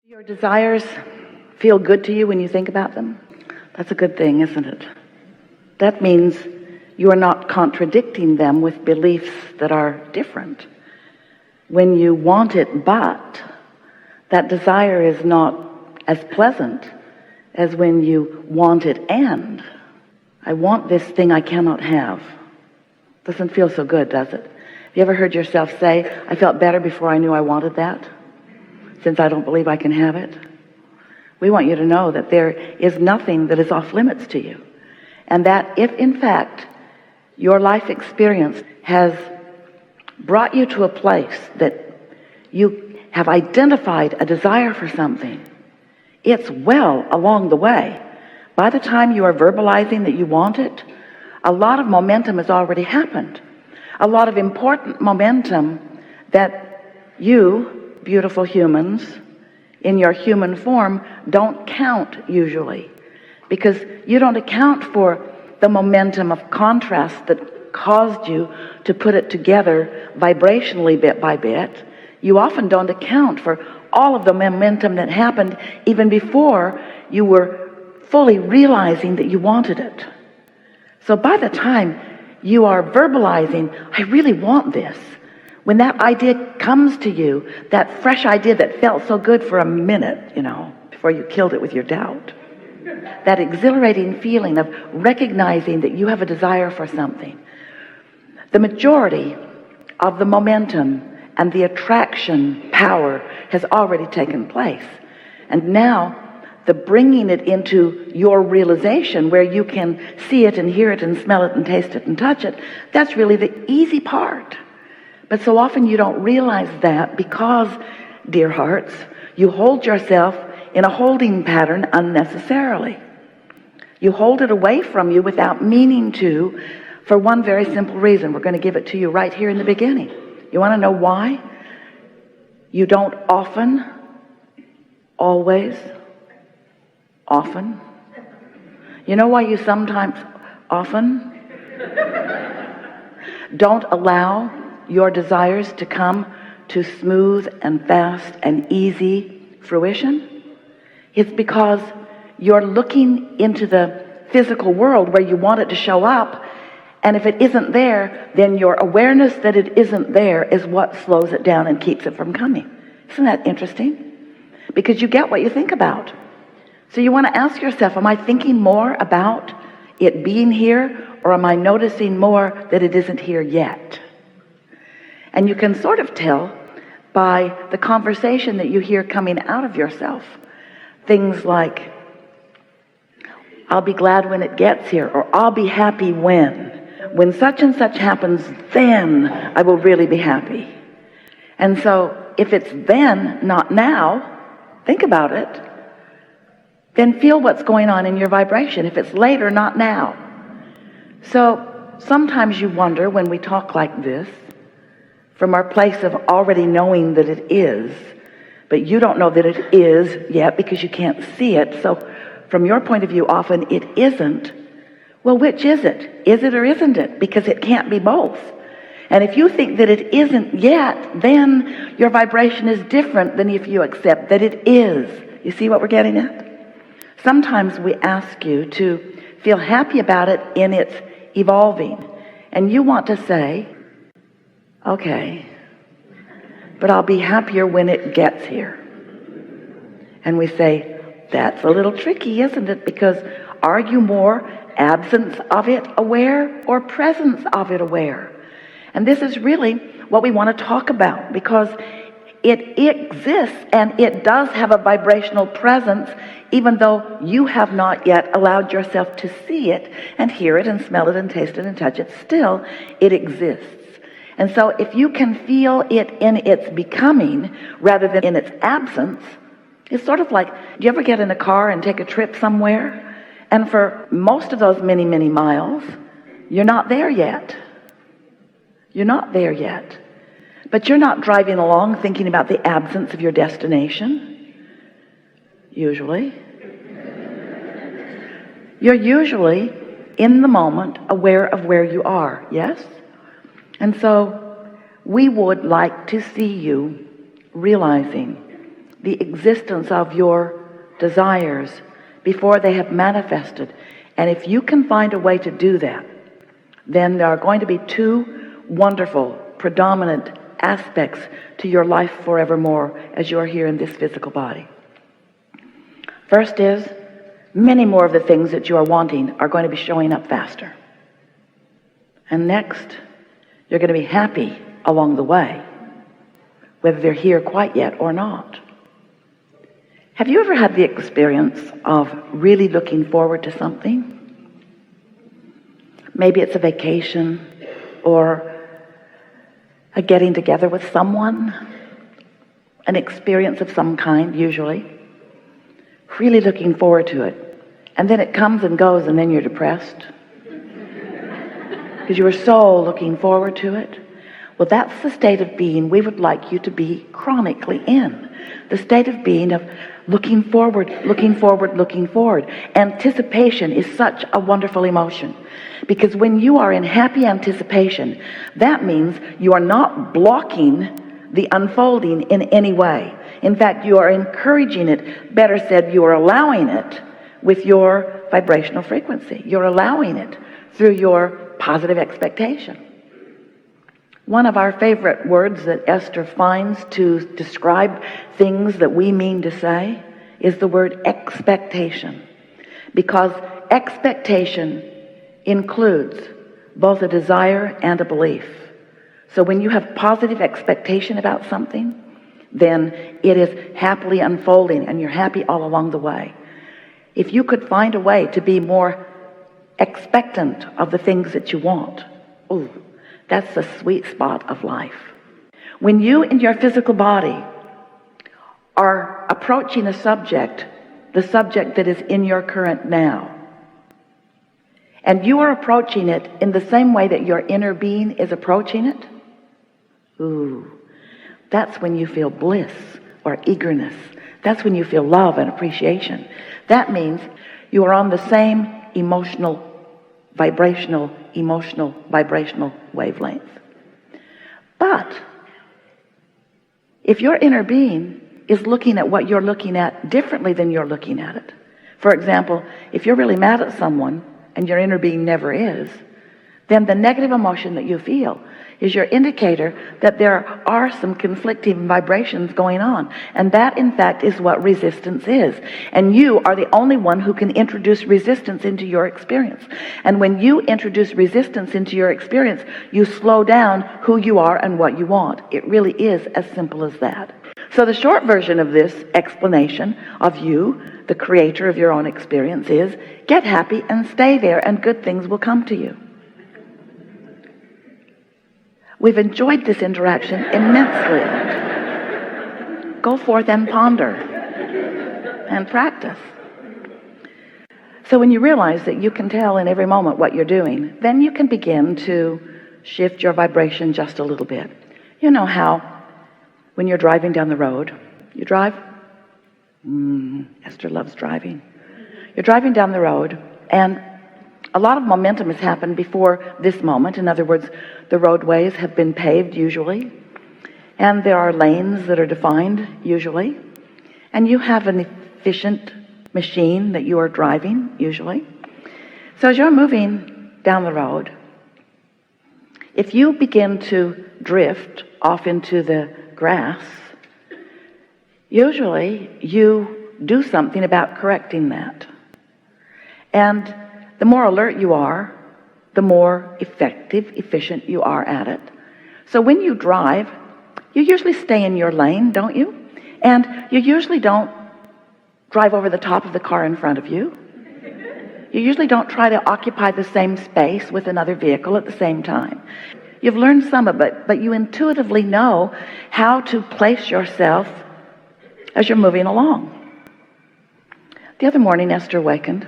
Your desires feel good to you when you think about them? That's a good thing, isn't it? That means you are not contradicting them with beliefs that are different. When you want it, but that desire is not as pleasant as when you want it and I want this thing I cannot have. Doesn't feel so good, does it? Have you ever heard yourself say, I felt better before I knew I wanted that, since I don't believe I can have it? We want you to know that there is nothing that is off limits to you, and that if in fact your life experience has brought you to a place that you have identified a desire for something, it's well along the way. By the time you are verbalizing that you want it, a lot of momentum has already happened. A lot of important momentum that you, beautiful humans, in your human form, don't count usually, because you don't account for the momentum of contrast that caused you to put it together vibrationally bit by bit. You often don't account for all of the momentum that happened even before you were fully realizing that you wanted it. So by the time you are verbalizing, I really want this, when that idea comes to you, that fresh idea that felt so good for a minute, before you killed it with your doubt, that exhilarating feeling of recognizing that you have a desire for something, the majority of the momentum and the attraction power has already taken place. And now the bringing it into your realization, where you can see it and hear it and smell it and taste it and touch it, that's really the easy part. But so often you don't realize that because, dear hearts, you hold yourself in a holding pattern unnecessarily. You hold it away from you without meaning to, for one very simple reason. We're going to give it to you right here in the beginning. You want to know why? You don't often, always, often. You know why you sometimes, often, don't allow your desires to come to smooth and fast and easy fruition? It's because you're looking into the physical world where you want it to show up, and if it isn't there, then your awareness that it isn't there is what slows it down and keeps it from coming. Isn't that interesting? Because you get what you think about. So you want to ask yourself, am I thinking more about it being here, or am I noticing more that it isn't here yet? And you can sort of tell by the conversation that you hear coming out of yourself. Things like, I'll be glad when it gets here, or I'll be happy when such and such happens, then I will really be happy. And so if it's then, not now, think about it, then feel what's going on in your vibration. If it's later, not now. So sometimes you wonder when we talk like this, from our place of already knowing that it is, but you don't know that it is yet because you can't see it. So from your point of view, often it isn't. Well, which is it? Is it or isn't it? Because it can't be both. And if you think that it isn't yet, then your vibration is different than if you accept that it is. You see what we're getting at? Sometimes we ask you to feel happy about it in its evolving. And you want to say, okay, but I'll be happier when it gets here. And we say, that's a little tricky, isn't it? Because are you more absence of it aware or presence of it aware? And this is really what we want to talk about, because it exists and it does have a vibrational presence, even though you have not yet allowed yourself to see it and hear it and smell it and taste it and touch it. Still, it exists. And so if you can feel it in its becoming rather than in its absence, it's sort of like, do you ever get in a car and take a trip somewhere? And for most of those many, many miles, you're not there yet. You're not there yet. But you're not driving along thinking about the absence of your destination, usually. You're usually in the moment aware of where you are, yes? And so we would like to see you realizing the existence of your desires before they have manifested. And if you can find a way to do that, then there are going to be two wonderful, predominant aspects to your life forevermore as you're here in this physical body. First is, many more of the things that you are wanting are going to be showing up faster. And next, you're going to be happy along the way, whether they're here quite yet or not. Have you ever had the experience of really looking forward to something? Maybe it's a vacation or a getting together with someone, an experience of some kind, usually. Really looking forward to it. And then it comes and goes, and then you're depressed because you were so looking forward to it. Well, that's the state of being we would like you to be chronically in. The state of being of looking forward, looking forward, looking forward. Anticipation is such a wonderful emotion, because when you are in happy anticipation, that means you are not blocking the unfolding in any way. In fact, you are encouraging it. Better said, you are allowing it with your vibrational frequency. You're allowing it through your positive expectation. One of our favorite words that Esther finds to describe things that we mean to say is the word expectation. Because expectation includes both a desire and a belief. So when you have positive expectation about something, then it is happily unfolding and you're happy all along the way. If you could find a way to be more expectant of the things that you want, ooh, that's the sweet spot of life. When you in your physical body are approaching a subject, the subject that is in your current now, and you are approaching it in the same way that your inner being is approaching it, ooh, that's when you feel bliss or eagerness. That's when you feel love and appreciation. That means you are on the same vibrational wavelength. But if your inner being is looking at what you're looking at differently than you're looking at it, for example, if you're really mad at someone and your inner being never is, then the negative emotion that you feel is your indicator that there are some conflicting vibrations going on. And that, in fact, is what resistance is. And you are the only one who can introduce resistance into your experience. And when you introduce resistance into your experience, you slow down who you are and what you want. It really is as simple as that. So the short version of this explanation of you, the creator of your own experience, is get happy and stay there, and good things will come to you. We've enjoyed this interaction immensely. Go forth and ponder and practice. So when you realize that you can tell in every moment what you're doing, then you can begin to shift your vibration just a little bit. You know how when you're driving down the road, you drive? Esther loves driving. You're driving down the road, and a lot of momentum has happened before this moment. In other words, the roadways have been paved usually, and there are lanes that are defined usually, and you have an efficient machine that you are driving usually. So as you're moving down the road, if you begin to drift off into the grass, usually you do something about correcting that. And the more alert you are, the more effective, efficient you are at it. So when you drive, you usually stay in your lane, don't you? And you usually don't drive over the top of the car in front of you. You usually don't try to occupy the same space with another vehicle at the same time. You've learned some of it, but you intuitively know how to place yourself as you're moving along. The other morning, Esther awakened.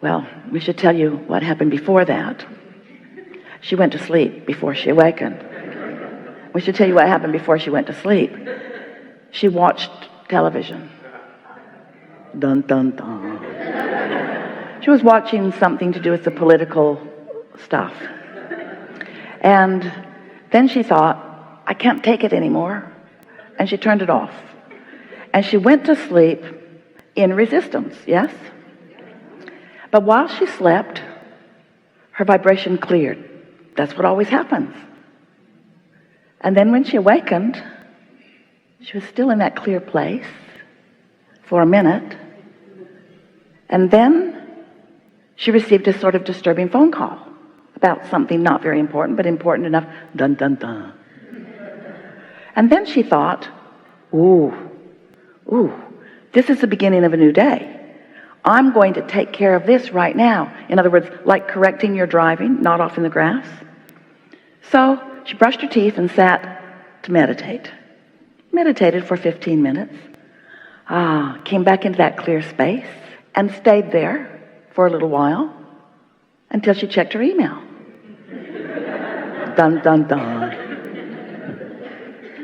Well, we should tell you what happened before that. She went to sleep before she awakened. We should tell you what happened before she went to sleep. She watched television. Dun, dun, dun. She was watching something to do with the political stuff. And then she thought, I can't take it anymore. and she turned it off. And she went to sleep in resistance, yes? But while she slept, her vibration cleared. That's what always happens. And then when she awakened, she was still in that clear place for a minute. And then she received a sort of disturbing phone call about something not very important, but important enough. Dun, dun, dun. And then she thought, ooh, this is the beginning of a new day. I'm going to take care of this right now. In other words, like correcting your driving, not off in the grass. So she brushed her teeth and sat to meditate. Meditated for 15 minutes. Came back into that clear space and stayed there for a little while until she checked her email. Dun, dun, dun.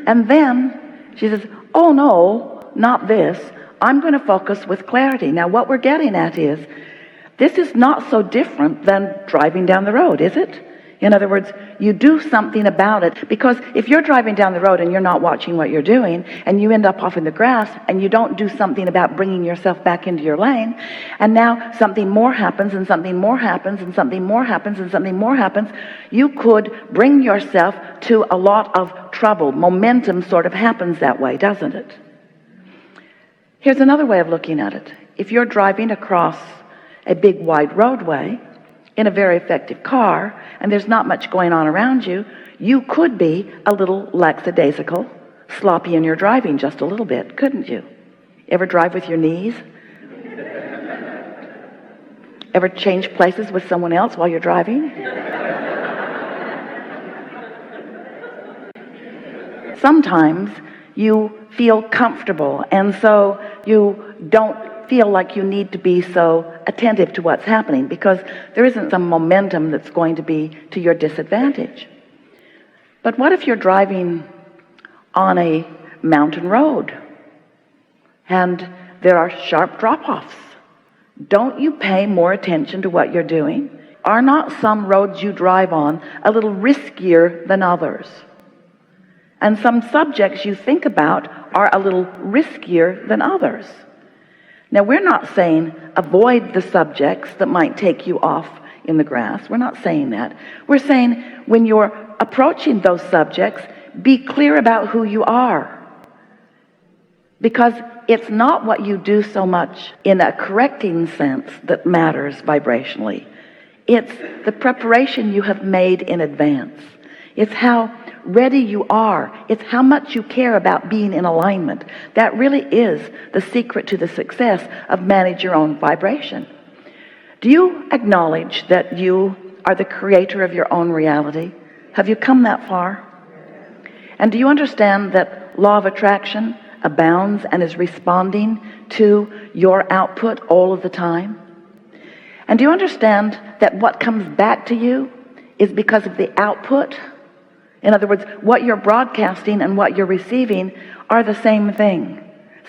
And then she says, oh no, not this. I'm going to focus with clarity. Now what we're getting at is, this is not so different than driving down the road, is it? In other words, you do something about it. Because if you're driving down the road and you're not watching what you're doing, and you end up off in the grass, and you don't do something about bringing yourself back into your lane, and now something more happens, and something more happens, and something more happens, and something more happens, you could bring yourself to a lot of trouble. Momentum sort of happens that way, doesn't it? Here's another way of looking at it. If you're driving across a big wide roadway in a very effective car, and there's not much going on around you, you could be a little lackadaisical, sloppy in your driving just a little bit, couldn't you? Ever drive with your knees? Ever change places with someone else while you're driving? Sometimes you feel comfortable, and so you don't feel like you need to be so attentive to what's happening, because there isn't some momentum that's going to be to your disadvantage. But what if you're driving on a mountain road and there are sharp drop-offs? Don't you pay more attention to what you're doing? Are not some roads you drive on a little riskier than others? And some subjects you think about are a little riskier than others. Now, we're not saying avoid the subjects that might take you off in the grass. We're not saying that. We're saying when you're approaching those subjects, be clear about who you are. Because it's not what you do so much in a correcting sense that matters vibrationally. It's the preparation you have made in advance. It's how ready you are. It's how much you care about being in alignment. That really is the secret to the success of manage your own vibration. Do you acknowledge that you are the creator of your own reality? Have you come that far? And do you understand that law of attraction abounds and is responding to your output all of the time? And do you understand that what comes back to you is because of the output? In other words, what you're broadcasting and what you're receiving are the same thing.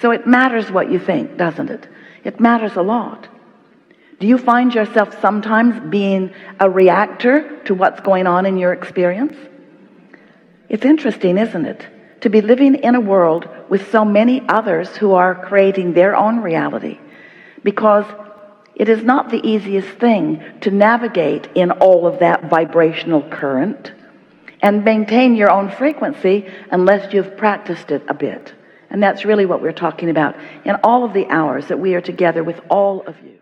So it matters what you think, doesn't it? It matters a lot. Do you find yourself sometimes being a reactor to what's going on in your experience? It's interesting, isn't it? To be living in a world with so many others who are creating their own reality. Because it is not the easiest thing to navigate in all of that vibrational current and maintain your own frequency unless you've practiced it a bit. And that's really what we're talking about in all of the hours that we are together with all of you.